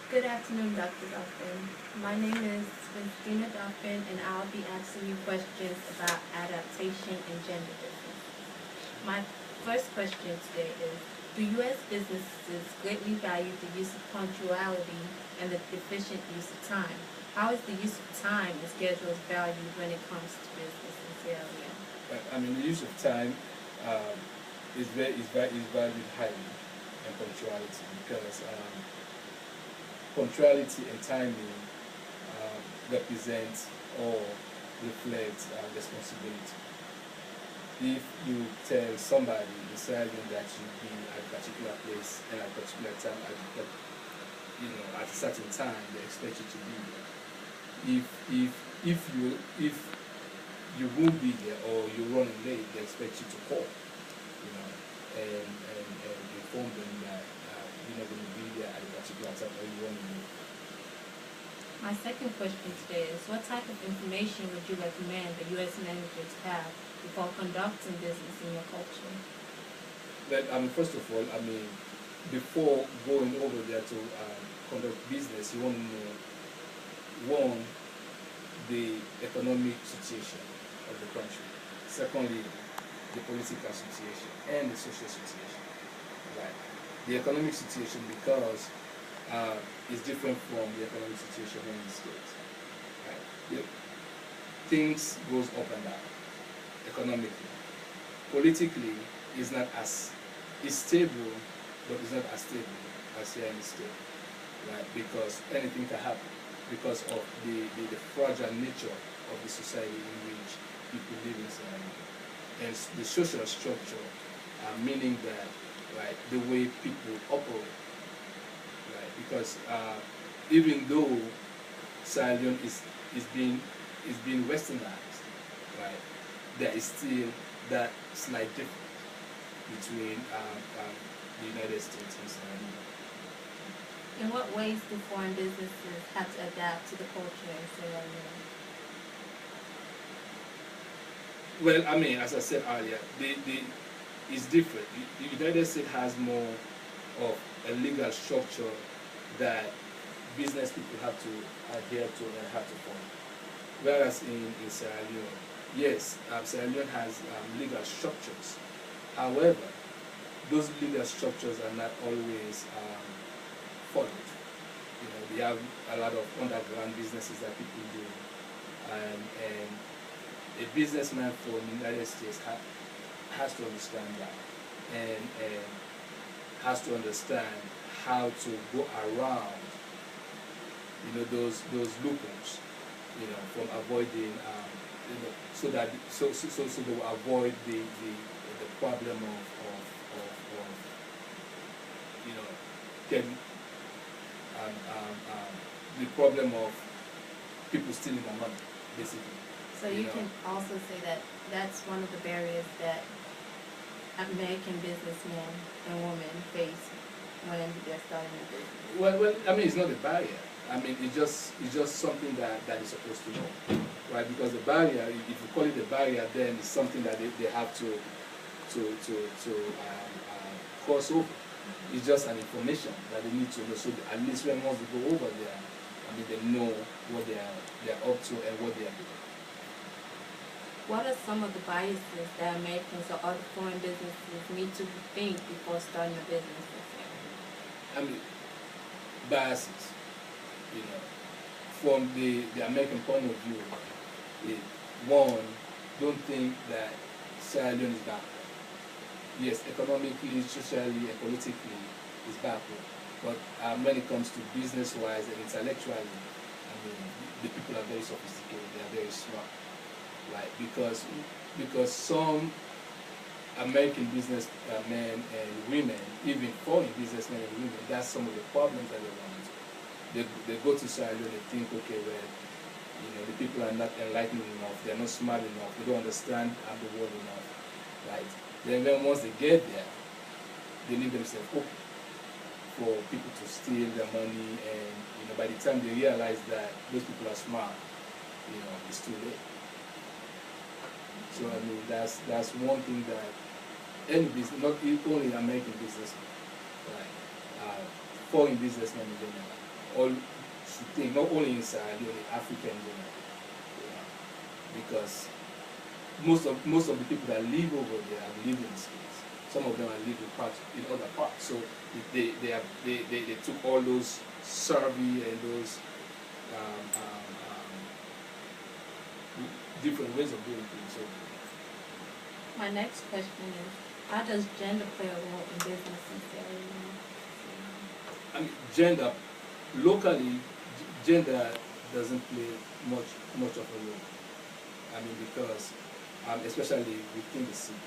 Good afternoon, Dr. Dolphin. My name is Christina Dolphin, and I'll be asking you questions about adaptation and gender differences. My first question today is, do U.S. businesses greatly value the use of punctuality and the efficient use of time? How is the use of time and schedules valued when it comes to business in Sierra Leone? The use of time um, is valued highly, and punctuality, because punctuality and timing represent or reflect responsibility. If you tell somebody in Sierra Leone that you be at a particular place and at a particular time, at a certain time, they expect you to be there. If you won't be there, or you're running late, they expect you to call, and inform them that you're not going to be there at a particular time, or you're running late. My second question today is, what type of information would you recommend the U.S. managers have before conducting business in your culture? First of all, before going over there to conduct business, you want to know, one, the economic situation of the country. Secondly, the political situation and the social situation. Right. The economic situation, because is different from the economic situation in the States. Right. Things goes up and down economically. Politically, is not as is stable, but it's not as stable as here in the States. Right. Because anything can happen, because of the fragile nature of the society in which people live inside, and the social structure, meaning that, right, the way people operate, right, because even though Sierra Leone is being westernized, right, there is still that slight difference between the United States and Sierra Leone. In what ways do foreign businesses have to adapt to the culture in Sierra Leone? Well, as I said earlier, it's different. The United States has more of a legal structure that business people have to adhere to and have to follow. Whereas in Sierra Leone, yes, Sierra Leone has legal structures. However, those legal structures are not always followed. We have a lot of underground businesses that people do, and a businessman from the United States has to understand that, and has to understand how to go around, those loopholes, from avoiding, so they will avoid the problem of getting the problem of people stealing their money, basically. So you can also say that that's one of the barriers that American businessmen and women face when they're starting a business. Well, it's not a barrier. It's just something that is supposed to know, right? Because the barrier, if you call it a barrier, then it's something that they have to cross over. It's just an information that they need to know. So at least when once they go over there, they know what they are up to and what they are doing. What are some of the biases that Americans or other foreign businesses need to think before starting a business in Sierra Leone? Biases, from the American point of view, one, don't think that Sierra Leone is backward. Yes, economically, socially, and politically, is backward. But when it comes to business-wise and intellectually, the people are very sophisticated. They are very smart, right? Because some American businessmen and women, even foreign businessmen and women, that's some of the problems that they run into. They go to Sierra Leone, they think, okay, well, the people are not enlightened enough, they're not smart enough, they don't understand the world enough, right? Then once they get there, they leave themselves open for people to steal their money, and by the time they realize that those people are smart, it's too late. So that's one thing that any business, not only American businessmen, right, foreign businessmen in general, all should take, not only in Sierra Leone, Africa in general. Yeah. Because most of the people that live over there have lived in cities. Some of them have lived in other parts. So they took all those survey and those um, um, different ways of doing things. So My next question is, how does gender play a role in business in Sierra Leone? I mean, gender locally, gender doesn't play much of a role. I mean, because especially within the city,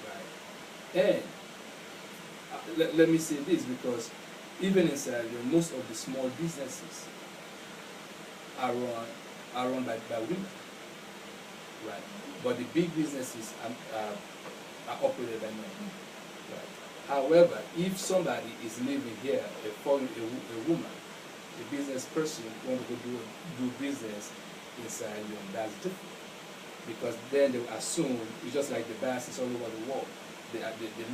right? And let me say this, because even in Sierra Leone, most of the small businesses are run by women, right? But the big businesses are operated by men, right? However, if somebody is living here, a woman, a business person, want to go do business in Sierra Leone, that's different. Because then they will assume, it's just like the biases all over the world. They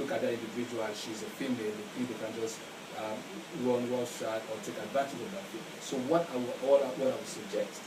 look at that individual, she's a female, they think they can just run roughshod or take advantage of that female. So what I would suggest